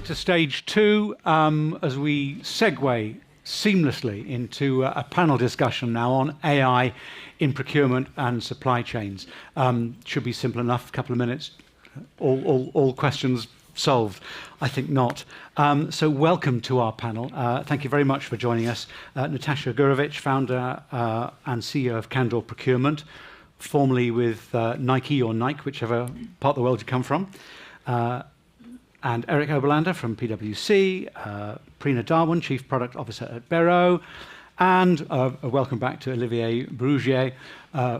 back to stage two as we segue seamlessly into a panel discussion now on AI in procurement and supply chains. Should be simple enough, a couple of minutes, all questions solved. I think not. So welcome to our panel. Thank you very much for joining us. Natasha Gurevich, founder and CEO of Candor Procurement, formerly with Nike or Nike, whichever part of the world you come from. And Eric Oblander from PwC, Prina Darwin, Chief Product Officer at Bero, and a welcome back to Olivier Brugier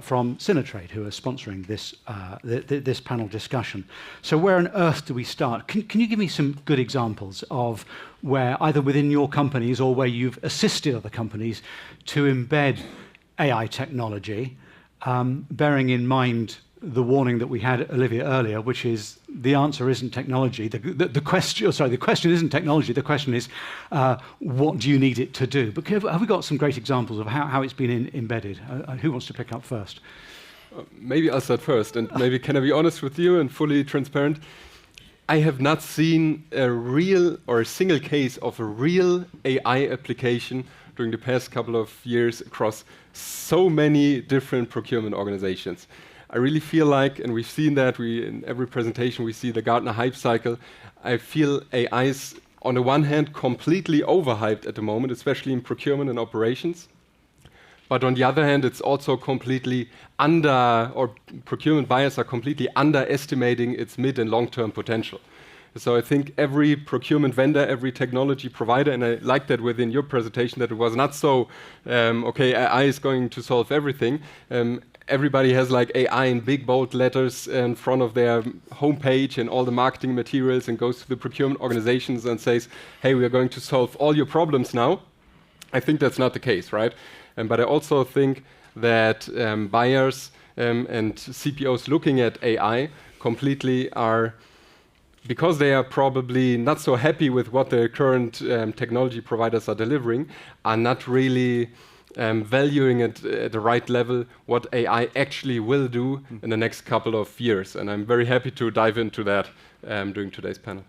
from Synertrade, who are sponsoring this panel discussion. So where on earth do we start? Can you give me some good examples of where, either within your companies or where you've assisted other companies to embed AI technology, bearing in mind the warning that we had, Olivia, earlier, which is the answer isn't technology. The question isn't technology. The question is, what do you need it to do? But have we got some great examples of how it's been embedded? Who wants to pick up first? Maybe I'll start first, and maybe can I be honest with you and fully transparent? I have not seen a real or a single case of a real AI application during the past couple of years across so many different procurement organizations. I really feel like, and we've seen that, in every presentation we see the Gartner hype cycle. I feel AI is, on the one hand, completely overhyped at the moment, especially in procurement and operations. But on the other hand, it's also completely procurement buyers are completely underestimating its mid and long-term potential. So I think every procurement vendor, every technology provider, and I like that within your presentation that it was not so, okay, AI is going to solve everything. Everybody has like AI in big bold letters in front of their homepage and all the marketing materials, and goes to the procurement organizations and says, hey, we are going to solve all your problems now. I think that's not the case, right? But I also think that buyers and CPOs looking at AI completely are, because they are probably not so happy with what their current technology providers are delivering, are not really valuing it at the right level, what AI actually will do in the next couple of years. And I'm very happy to dive into that during today's panel.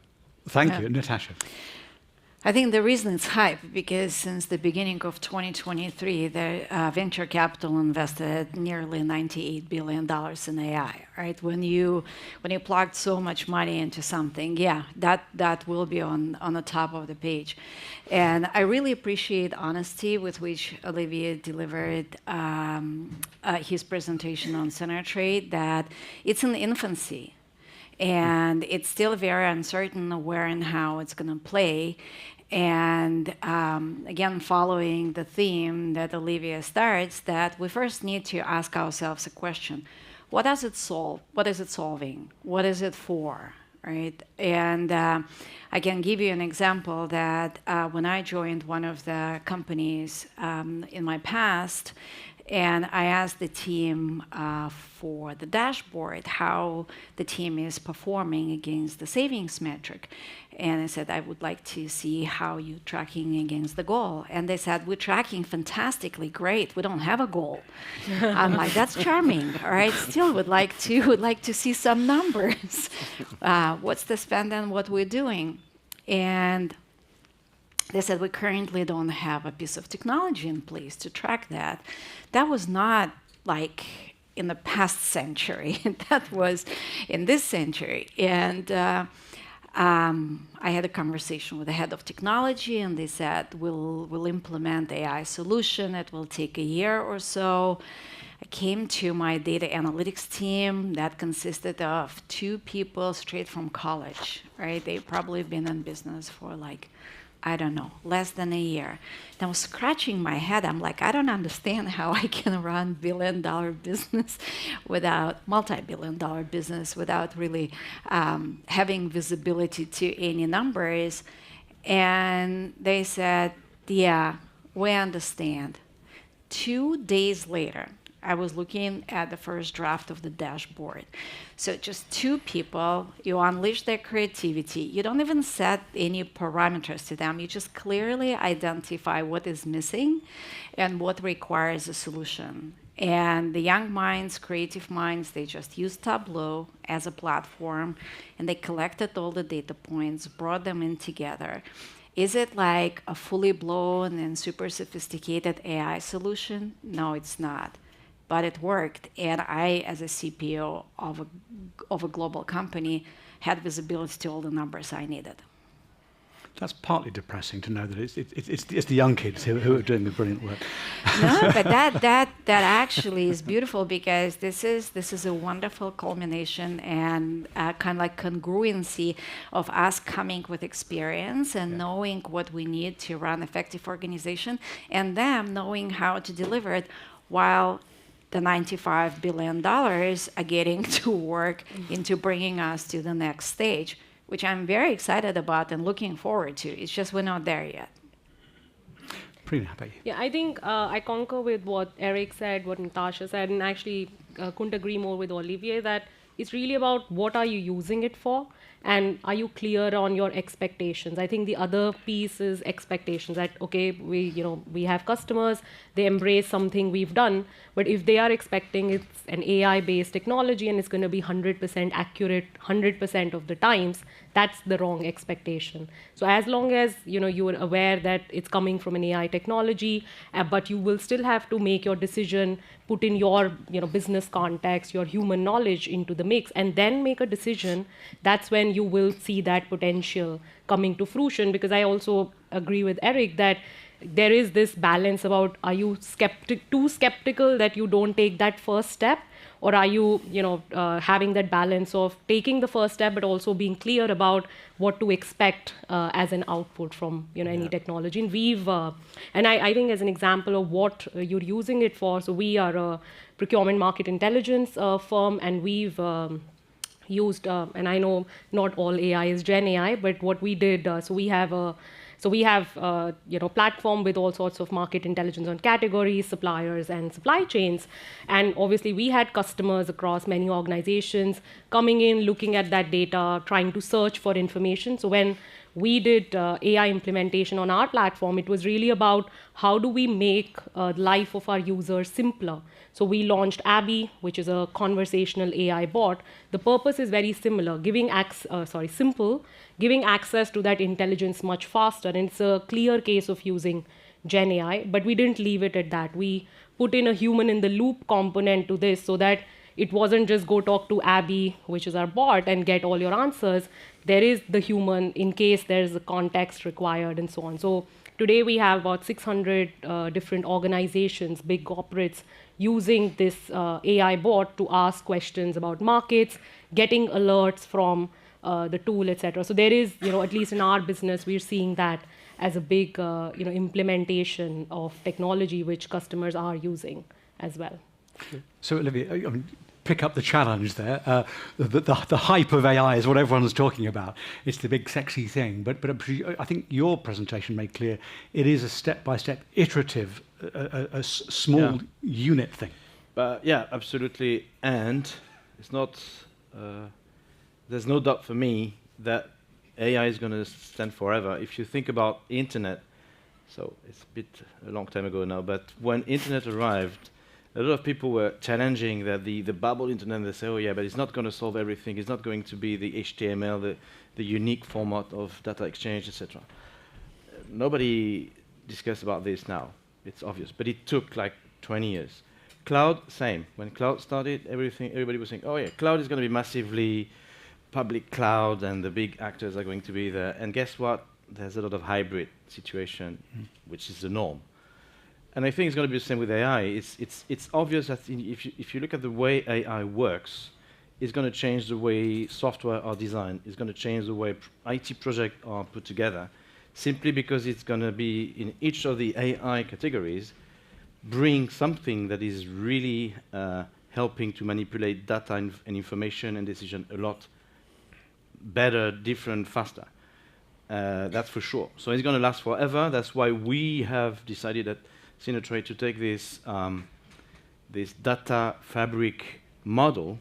Thank you. Natasha. I think the reason it's hype, because since the beginning of 2023, the venture capital invested nearly $98 billion in AI, right? When you plugged so much money into something, yeah, that will be on the top of the page. And I really appreciate honesty with which Olivier delivered his presentation on Synertrade, that it's in infancy. And it's still very uncertain where and how it's going to play. And again, following the theme that Olivia starts, that we first need to ask ourselves a question: what does it solve? What is it solving? What is it for? Right? And I can give you an example that when I joined one of the companies in my past, and I asked the team for the dashboard how the team is performing against the savings metric. And I said, I would like to see how you're tracking against the goal. And they said, we're tracking fantastically, great. We don't have a goal. I'm like, that's charming. All right, still would like to see some numbers. What's the spend and what we're doing? And they said, we currently don't have a piece of technology in place to track that. That was not like in the past century. That was in this century. And I had a conversation with the head of technology, and they said, we'll implement AI solution. It will take a year or so. I came to my data analytics team that consisted of 2 people straight from college, right? They've probably been in business for like, I don't know, less than a year. And I was scratching my head. I'm like, I don't understand how I can run billion-dollar business without multi-billion-dollar business without really having visibility to any numbers. And they said, yeah, we understand. 2 days later, I was looking at the first draft of the dashboard. So just 2 people, you unleash their creativity. You don't even set any parameters to them. You just clearly identify what is missing and what requires a solution. And the young minds, creative minds, they just used Tableau as a platform, and they collected all the data points, brought them in together. Is it like a fully blown and super sophisticated AI solution? No, it's not. But it worked. And I, as a CPO of a global company, had visibility to all the numbers I needed. That's partly depressing to know that it's the young kids who are doing the brilliant work. No, but that actually is beautiful, because this is a wonderful culmination and kind of like congruency of us coming with experience and knowing what we need to run effective organization, and them knowing how to deliver it, while the $95 billion are getting to work into bringing us to the next stage, which I'm very excited about and looking forward to. It's just we're not there yet. Prina, how about you? Yeah, I think I concur with what Eric said, what Natasha said, and actually couldn't agree more with Olivier that it's really about what are you using it for, and are you clear on your expectations. I think the other piece is expectations, that okay, we have customers, they embrace something we've done, but if they are expecting it's an AI-based technology and it's going to be 100% accurate 100% of the times, that's the wrong expectation. So as long as you are aware that it's coming from an AI technology, but you will still have to make your decision, put in your business context, your human knowledge into the mix, and then make a decision, that's when you will see that potential coming to fruition. Because I also agree with Eric that there is this balance about, are you too skeptical that you don't take that first step, or are you having that balance of taking the first step but also being clear about what to expect as an output from any technology. And we've and I think as an example of what you're using it for, so we are a procurement market intelligence firm, and we've used and I know not all AI is Gen AI, but what we did, so we have a platform with all sorts of market intelligence on categories, suppliers, and supply chains. And obviously, we had customers across many organizations coming in, looking at that data, trying to search for information. So when we did AI implementation on our platform, it was really about how do we make life of our users simpler. So we launched Abby, which is a conversational AI bot. The purpose is very similar, giving access to that intelligence much faster. And it's a clear case of using Gen AI, but we didn't leave it at that. We put in a human in the loop component to this, so that it wasn't just go talk to Abby, which is our bot, and get all your answers. There is the human in case there's a context required and so on. So today we have about 600 different organizations, big corporates, using this AI bot to ask questions about markets, getting alerts from the tool, etc. So there is, at least in our business, we're seeing that as a big, implementation of technology which customers are using as well. So Olivia, pick up the challenge there. The hype of AI is what everyone's talking about. It's the big sexy thing. But I think your presentation made clear it is a step-by-step, iterative, a small unit thing. Yeah, absolutely. And it's not. There's no doubt for me that AI is going to stand forever. If you think about internet, so it's a long time ago now, but when internet arrived, a lot of people were challenging that the bubble internet. They say, oh yeah, but it's not going to solve everything. It's not going to be the HTML, the unique format of data exchange, etc. Nobody discussed about this now. It's obvious, but it took like 20 years. Cloud, same. When cloud started, everybody was saying, oh yeah, cloud is going to be massively public cloud, and the big actors are going to be there. And guess what? There's a lot of hybrid situation, which is the norm. And I think it's going to be the same with AI. It's obvious that if you look at the way AI works, it's going to change the way software are designed. It's going to change the way IT projects are put together, simply because it's going to be in each of the AI categories, bring something that is really helping to manipulate data and information and decision a lot better, different, faster. That's for sure. So it's going to last forever. That's why we have decided at Synertrade to take this data fabric model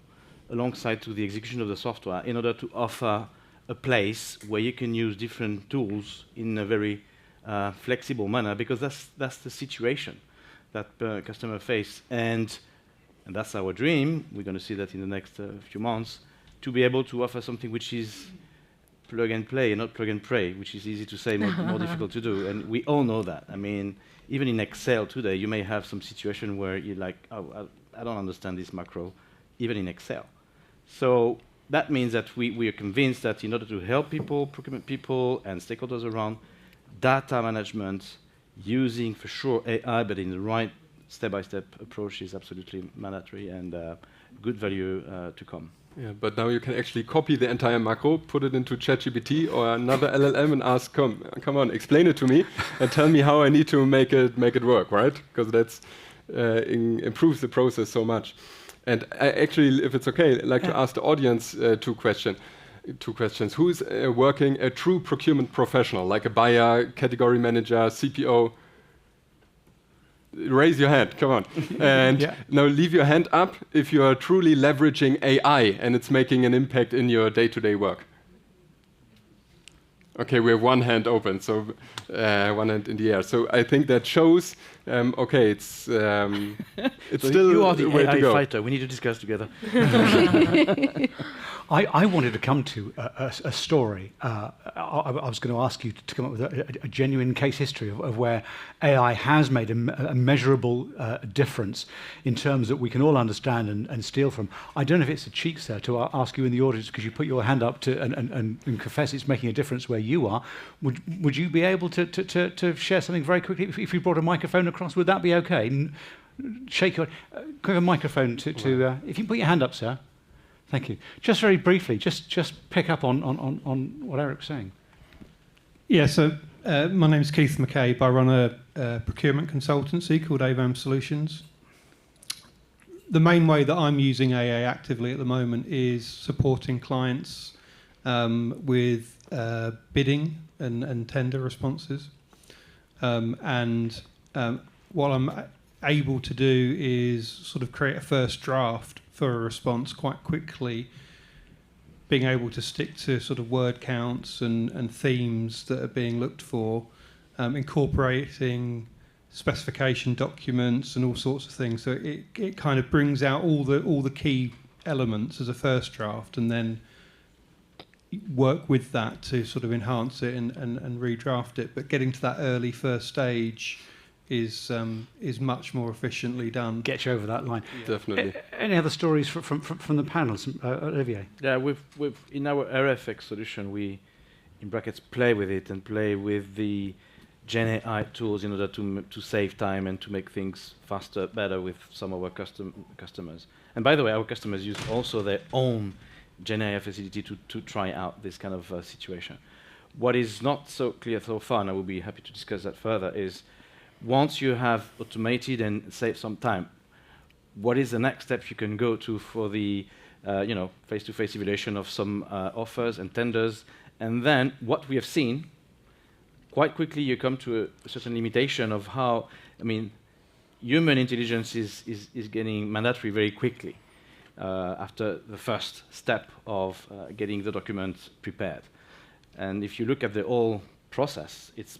alongside to the execution of the software in order to offer a place where you can use different tools in a very flexible manner, because that's the situation. that customer face, and that's our dream. We're going to see that in the next few months, to be able to offer something which is plug and play and not plug and pray, which is easy to say, more difficult to do. And we all know that. I mean, even in Excel today, you may have some situation where you're like, oh, I don't understand this macro, even in Excel. So that means that we are convinced that in order to help people, procurement people and stakeholders around, data management using, for sure, AI, but in the right step-by-step approach is absolutely mandatory and good value to come. Yeah, but now you can actually copy the entire macro, put it into ChatGPT or another LLM and ask, come on, explain it to me and tell me how I need to make it work, right? Because that's improves the process so much. And I actually, if it's okay, I'd like to ask the audience two questions. Who's working a true procurement professional, like a buyer, category manager, CPO? Raise your hand, come on. And now leave your hand up if you are truly leveraging AI and it's making an impact in your day-to-day work. Okay, we have one hand open, so one hand in the air. So I think that shows, okay, it's so still you are the way AI to go. fighter. We need to discuss together. I wanted to come to a story. I was going to ask you to come up with a genuine case history of where AI has made a measurable difference in terms that we can all understand and steal from. I don't know if it's a cheek, sir, to ask you in the audience, because you put your hand up to and confess it's making a difference where you are. Would you be able to share something very quickly? If you brought a microphone across, would that be okay? Shake your microphone to if you put your hand up, sir. Thank you. Just very briefly, just pick up on what Eric's saying. Yeah, so my name is Keith McCabe. I run a procurement consultancy called AVAM Solutions. The main way that I'm using AI actively at the moment is supporting clients with bidding and tender responses. What I'm able to do is sort of create a first draft for a response quite quickly, being able to stick to sort of word counts and themes that are being looked for, incorporating specification documents and all sorts of things. So it kind of brings out all the key elements as a first draft, and then work with that to sort of enhance it and redraft it. But getting to that early first stage is much more efficiently done. Get you over that line. Definitely. Any other stories from the panels, Olivier? Yeah, we've in our RFX solution, we, in brackets, play with it and play with the Gen AI tools in order to save time and to make things faster, better with some of our customers. And by the way, our customers use also their own Gen AI facility to try out this kind of situation. What is not so clear so far, and I will be happy to discuss that further, is once you have automated and saved some time, what is the next step you can go to for the face-to-face evaluation of some offers and tenders? And then what we have seen, quite quickly you come to a certain limitation of how, human intelligence is getting mandatory very quickly after the first step of getting the document prepared. And if you look at the whole process, it's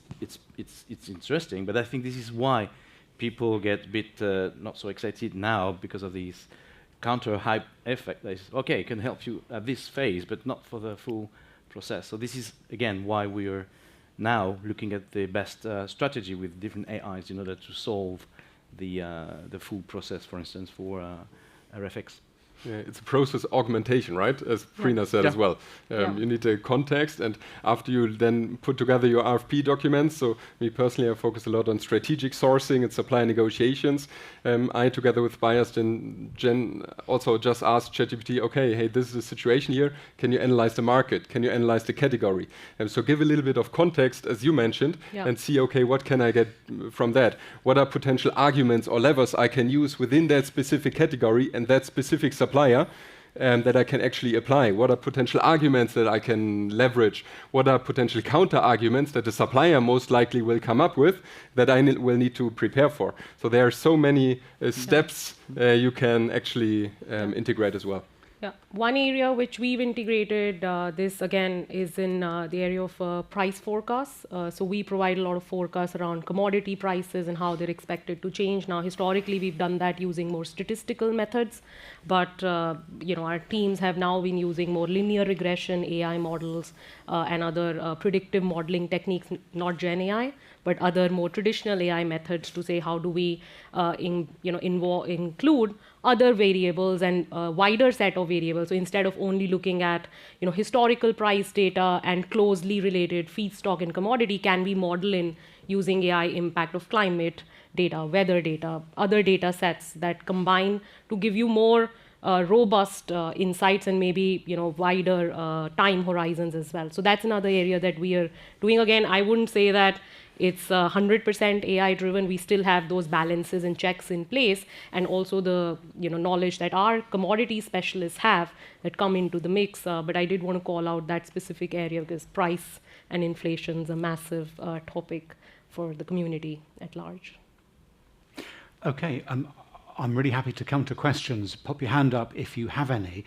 interesting, but I think this is why people get a bit not so excited now, because of these counter-hype effect. That is, okay, it can help you at this phase, but not for the full process. So this is, again, why we are now looking at the best strategy with different AIs in order to solve the full process, for instance, for RFX. Yeah, it's a process augmentation, right? As Prina said as well. You need a context, and after you then put together your RFP documents, so me personally, I focus a lot on strategic sourcing and supply negotiations. I, together with buyers, Jen also just asked ChatGPT, okay, hey, this is the situation here. Can you analyze the market? Can you analyze the category? So give a little bit of context, as you mentioned, and see, okay, what can I get from that? What are potential arguments or levers I can use within that specific category and that specific supplier that I can actually apply? What are potential arguments that I can leverage? What are potential counter arguments that the supplier most likely will come up with that I will need to prepare for? So there are so many steps you can actually integrate as well. Yeah. One area which we've integrated this again is in the area of price forecasts. So we provide a lot of forecasts around commodity prices and how they're expected to change. Now, historically, we've done that using more statistical methods, but our teams have now been using more linear regression, AI models, and other predictive modeling techniques, not Gen AI, but other more traditional AI methods to say how do we include other variables and a wider set of variables. So instead of only looking at historical price data and closely related feedstock and commodity, can we model in using AI impact of climate data, weather data, other data sets that combine to give you more robust insights and maybe wider time horizons as well. So that's another area that we are doing. Again, I wouldn't say that it's 100% AI driven. We still have those balances and checks in place, and also the knowledge that our commodity specialists have that come into the mix. But I did want to call out that specific area because price and inflation is a massive topic for the community at large. Okay, I'm really happy to come to questions. Pop your hand up if you have any.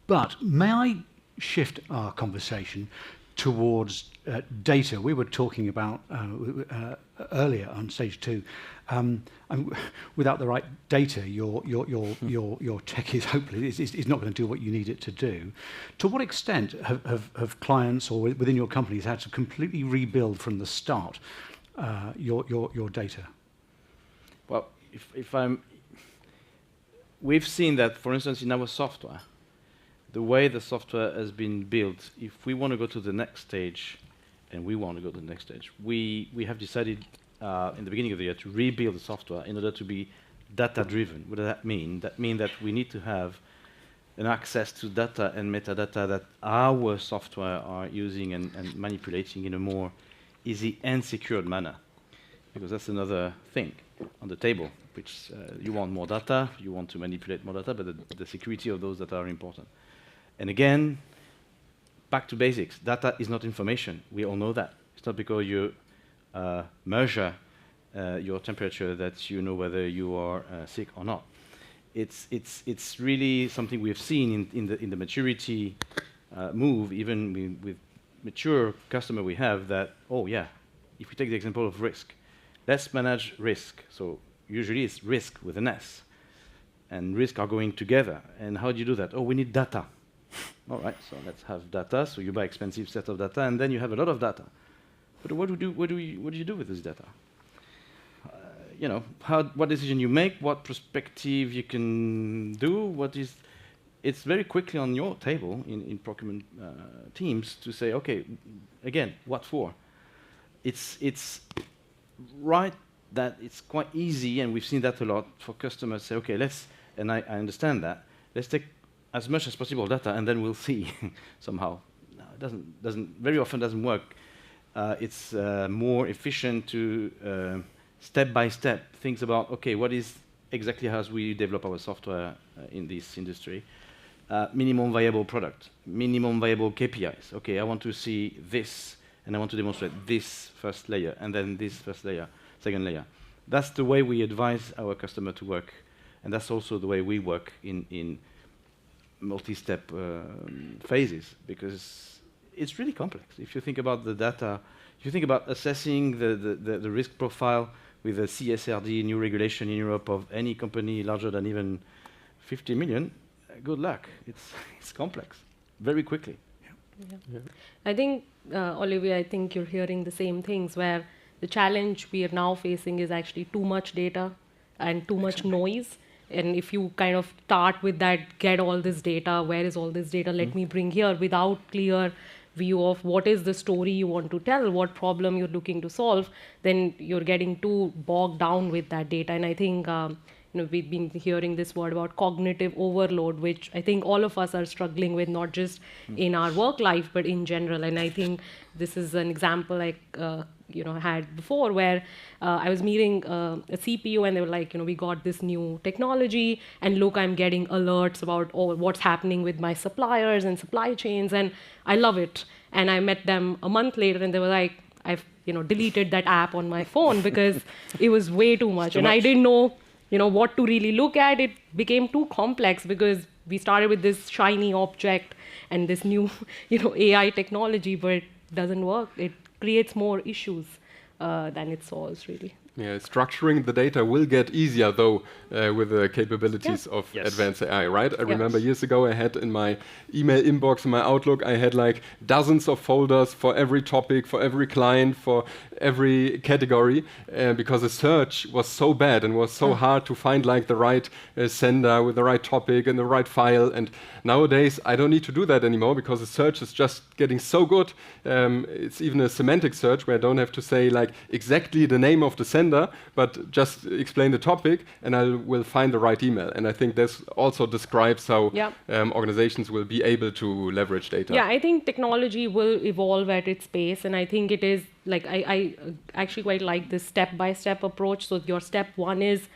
But may I shift our conversation towards data? We were talking about earlier on stage 2. Without the right data, your tech is hopeless. Is not going to do what you need it to do. To what extent have clients or within your companies had to completely rebuild from the start your data? Well, we've seen that, for instance, in our software, the way the software has been built, if we want to go to the next stage, and we want to go to the next stage, we have decided in the beginning of the year to rebuild the software in order to be data-driven. What does that mean? That means that we need to have an access to data and metadata that our software are using and manipulating in a more easy and secured manner. Because that's another thing on the table, which you want more data, you want to manipulate more data, but the security of those data are important. And again, back to basics. Data is not information. We all know that. It's not because you measure your temperature that you know whether you are sick or not. It's really something we've seen in the maturity move, even with mature customer we have, that, oh yeah, if we take the example of risk, let's manage risk. So usually it's risk with an S. And risk are going together. And how do you do that? Oh, we need data. All right, so let's have data. So you buy expensive set of data, and then you have a lot of data. But what do you do with this data? What decision you make, what perspective you can do, it's very quickly on your table in procurement teams to say, okay, again, what for? It's right that it's quite easy, and we've seen that a lot, for customers to say, okay, and I understand that, let's take as much as possible data, and then we'll see somehow. No, it very often doesn't work. It's more efficient to step by step think about, okay, what is exactly how we develop our software in this industry? Minimum viable product, minimum viable KPIs. Okay, I want to see this, and I want to demonstrate this first layer, and then this first layer, second layer. That's the way we advise our customer to work, and that's also the way we work in multi-step phases, because it's really complex. If you think about the data, if you think about assessing the risk profile with a CSRD new regulation in Europe of any company larger than even 50 million, good luck. It's complex, very quickly. Yeah. Yeah. I think, Olivier, I think you're hearing the same things, where the challenge we are now facing is actually too much data and too much noise. And if you kind of start with that, get all this data, where is all this data, let me bring here, without clear view of what is the story you want to tell, what problem you're looking to solve, then you're getting too bogged down with that data. And I think we've been hearing this word about cognitive overload, which I think all of us are struggling with, not just in our work life, but in general. And I think this is an example I had before, where I was meeting a CPO, and they were like, we got this new technology, and look, I'm getting alerts about what's happening with my suppliers and supply chains, and I love it. And I met them a month later, and they were like, I've deleted that app on my phone because it was way too much. And I didn't know what to really look at, it became too complex because we started with this shiny object and this new, AI technology, but it doesn't work. It creates more issues than it solves, really. Yeah, structuring the data will get easier, though, with the capabilities of advanced AI, right? I remember years ago I had in my email inbox, in my Outlook, I had like dozens of folders for every topic, for every client, for every category, because the search was so bad and was so hard to find like the right sender with the right topic and the right file. And nowadays I don't need to do that anymore because the search is just getting so good. It's even a semantic search where I don't have to say like exactly the name of the sender, but just explain the topic and I will find the right email. And I think this also describes how organizations will be able to leverage data. Yeah, I think technology will evolve at its pace, and I think it is like I actually quite like this step-by-step approach. So your step one is,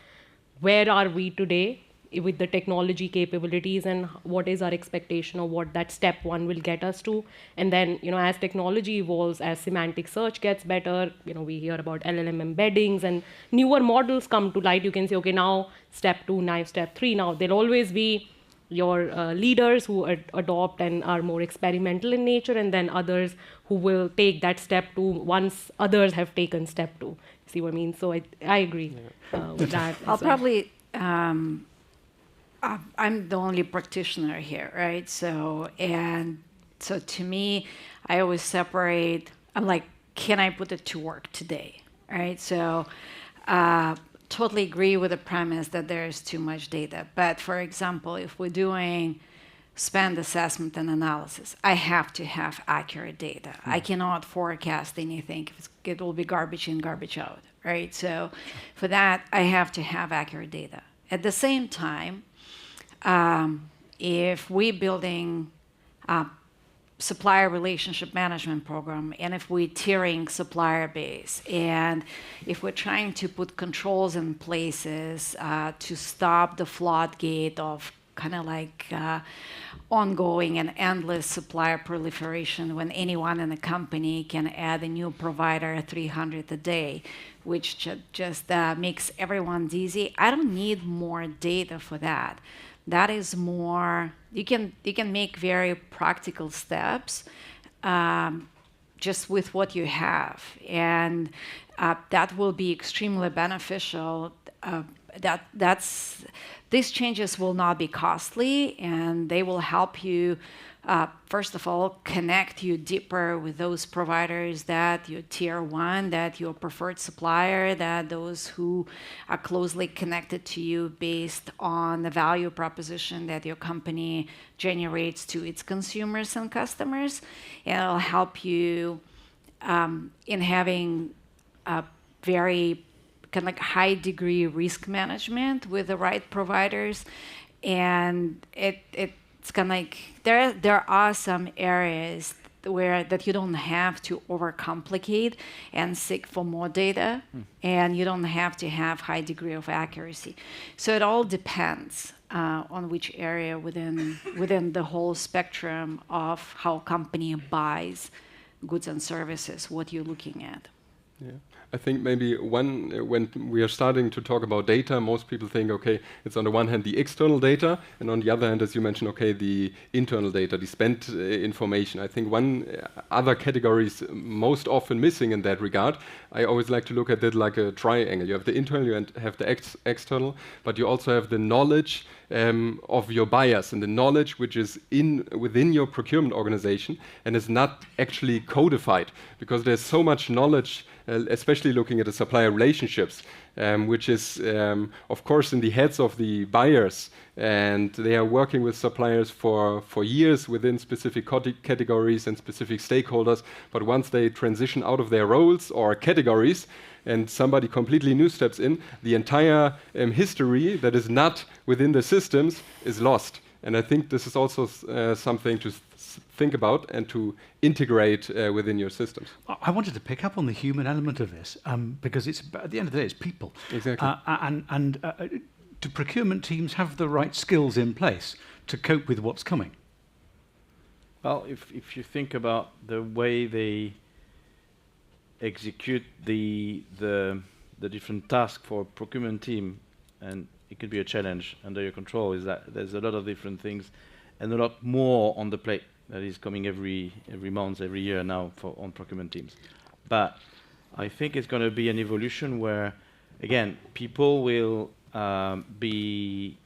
where are we today with the technology capabilities, and what is our expectation of what that step one will get us to? And then, as technology evolves, as semantic search gets better, we hear about LLM embeddings and newer models come to light. You can say, okay, now step two, now step three. Now there'll always be your leaders who adopt and are more experimental in nature, and then others who will take that step two once others have taken step two. See what I mean? So I agree with that. I'll probably, I'm the only practitioner here, right? So to me, I always separate, I'm like, can I put it to work today, right? So totally agree with the premise that there is too much data. But for example, if we're doing spend assessment and analysis, I have to have accurate data. I cannot forecast anything. It will be garbage in, garbage out, right? So for that, I have to have accurate data. At the same time, if we're building a supplier relationship management program, and if we're tiering supplier base, and if we're trying to put controls in places to stop the floodgate of kind of like ongoing and endless supplier proliferation, when anyone in a company can add a new provider 300 a day, which just makes everyone dizzy. I don't need more data for that. That is more, you can make very practical steps just with what you have, and that will be extremely beneficial. These changes will not be costly, and they will help you, first of all, connect you deeper with those providers that you're tier one, that you're preferred supplier, that those who are closely connected to you based on the value proposition that your company generates to its consumers and customers. And it'll help you in having a very kind of like high degree risk management with the right providers. And it's kind of like there are some areas where that you don't have to overcomplicate and seek for more data, and you don't have to have high degree of accuracy. So it all depends on which area within the whole spectrum of how a company buys goods and services, what you're looking at. Yeah. I think maybe when we are starting to talk about data, most people think, okay, it's on the one hand the external data, and on the other hand, as you mentioned, okay, the internal data, the spent information. I think one other category is most often missing in that regard. I always like to look at it like a triangle. You have the internal, you have the external, but you also have the knowledge of your buyers, and the knowledge which is within your procurement organization and is not actually codified, because there's so much knowledge, especially looking at the supplier relationships, which is, of course, in the heads of the buyers, and they are working with suppliers for years within specific categories and specific stakeholders. But once they transition out of their roles or categories, and somebody completely new steps in, the entire history that is not within the systems is lost. And I think this is also something to think about and to integrate within your systems. I wanted to pick up on the human element of this because it's at the end of the day, it's people. Exactly. Do procurement teams have the right skills in place to cope with what's coming? Well, if you think about the way they execute the different tasks for procurement team, and it could be a challenge under your control, is that there's a lot of different things and a lot more on the plate that is coming every month, every year now on procurement teams. But I think it's going to be an evolution where, again, people will be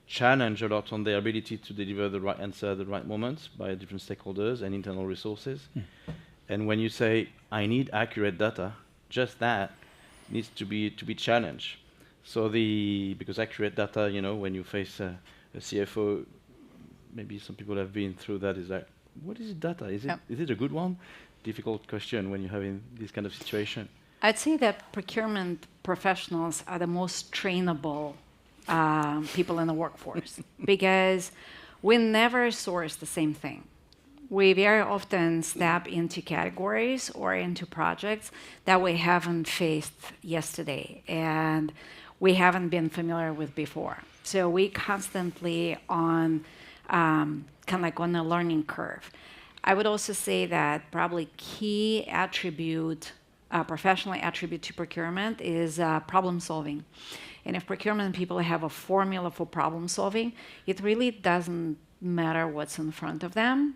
challenged a lot on their ability to deliver the right answer at the right moments by different stakeholders and internal resources. And when you say, I need accurate data, just that needs to be challenged. So because accurate data, when you face a CFO, maybe some people have been through that, is like, what is data? Is it a good one? Difficult question when you're having this kind of situation. I'd say that procurement professionals are the most trainable people in the workforce because we never source the same thing. We very often step into categories or into projects that we haven't faced yesterday and we haven't been familiar with before. So we constantly on kind of like on a learning curve. I would also say that probably key attribute, professional attribute to procurement is problem solving. And if procurement people have a formula for problem solving, it really doesn't matter what's in front of them.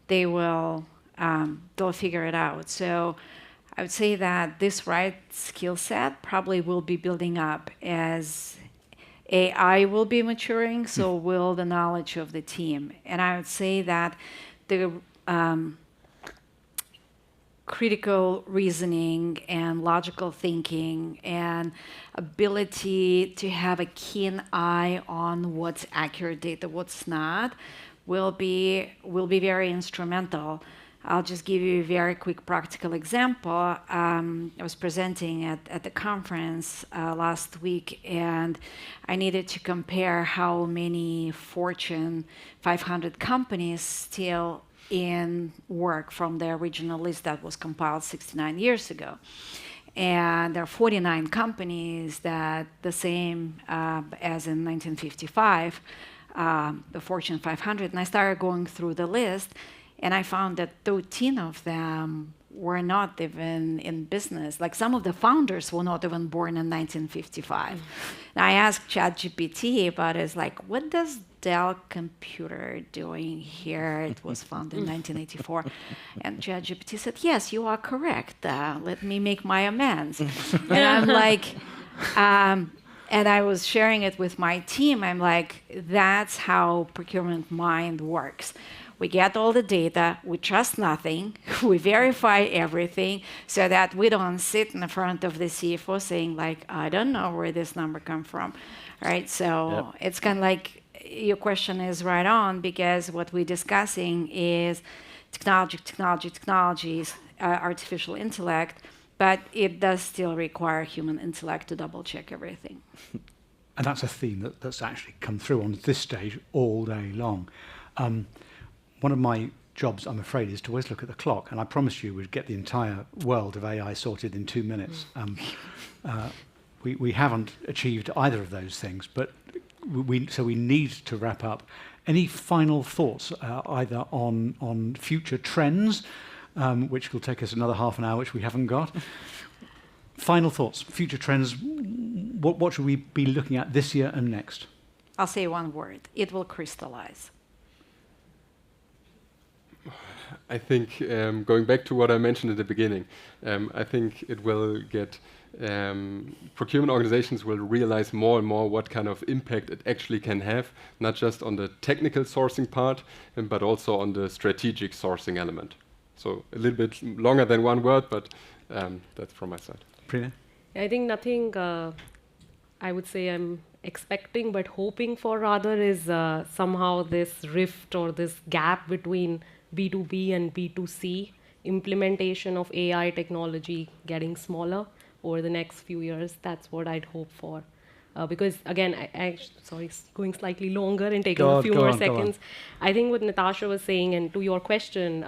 They'll figure it out. So I would say that this right skill set probably will be building up as AI will be maturing, so will the knowledge of the team. And I would say that the critical reasoning and logical thinking and ability to have a keen eye on what's accurate data, what's not, will be very instrumental. I'll just give you a very quick practical example. I was presenting at the conference last week, and I needed to compare how many Fortune 500 companies still in work from the original list that was compiled 69 years ago. And there are 49 companies that the same as in 1955, the Fortune 500. And I started going through the list, and I found that 13 of them were not even in business. Like some of the founders were not even born in 1955. And I asked ChatGPT about it. It's like, what does Dell computer doing here? It was founded in 1984. And ChatGPT said, yes, you are correct. Let me make my amends. And I'm like, and I was sharing it with my team. I'm like, that's how procurement mind works. We get all the data, we trust nothing, we verify everything so that we don't sit in the front of the CFO saying like, I don't know where this number come from, right? So it's kind of like, your question is right on because what we're discussing is technologies, artificial intellect, but it does still require human intellect to double check everything. And that's a theme that's actually come through on this stage all day long. One of my jobs, I'm afraid, is to always look at the clock, and I promised you we'd get the entire world of AI sorted in 2 minutes. We haven't achieved either of those things, but so we need to wrap up. Any final thoughts, either on future trends, which will take us another half an hour, which we haven't got? Final thoughts, future trends, what should we be looking at this year and next? I'll say one word, it will crystallize. I think going back to what I mentioned at the beginning, I think it will get procurement organizations will realize more and more what kind of impact it actually can have, not just on the technical sourcing part, but also on the strategic sourcing element. So a little bit longer than one word, but that's from my side. Prina? I think nothing I would say I'm expecting but hoping for rather is somehow this rift or this gap between B2B and B2C implementation of AI technology getting smaller over the next few years. That's what I'd hope for. Because again, sorry, going slightly longer and taking a few more seconds. I think what Natasha was saying, and to your question,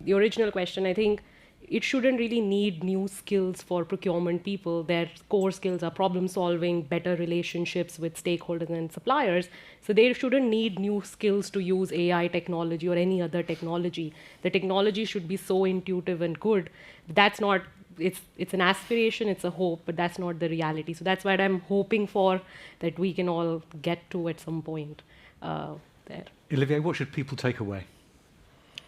the original question, I think it shouldn't really need new skills for procurement people. Their core skills are problem solving, better relationships with stakeholders and suppliers. So they shouldn't need new skills to use AI technology or any other technology. The technology should be so intuitive and good. That's not it's an aspiration, it's a hope, but that's not the reality. So that's what I'm hoping for, that we can all get to at some point there. Olivier, what should people take away?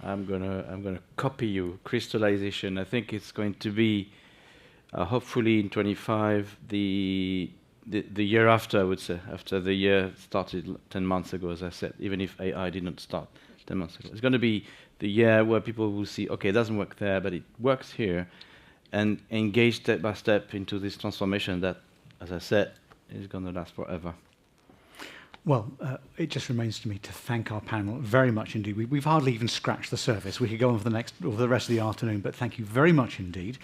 I'm gonna copy you. Crystallization. I think it's going to be hopefully in 25 the year after, I would say, after the year started 10 months ago, as I said, even if AI didn't start 10 months ago. It's going to be the year where people will see, okay, it doesn't work there, but it works here, and engage step by step into this transformation that, as I said, is going to last forever. Well, it just remains to me to thank our panel very much indeed. We've hardly even scratched the surface. We could go on for the rest of the afternoon, but thank you very much indeed.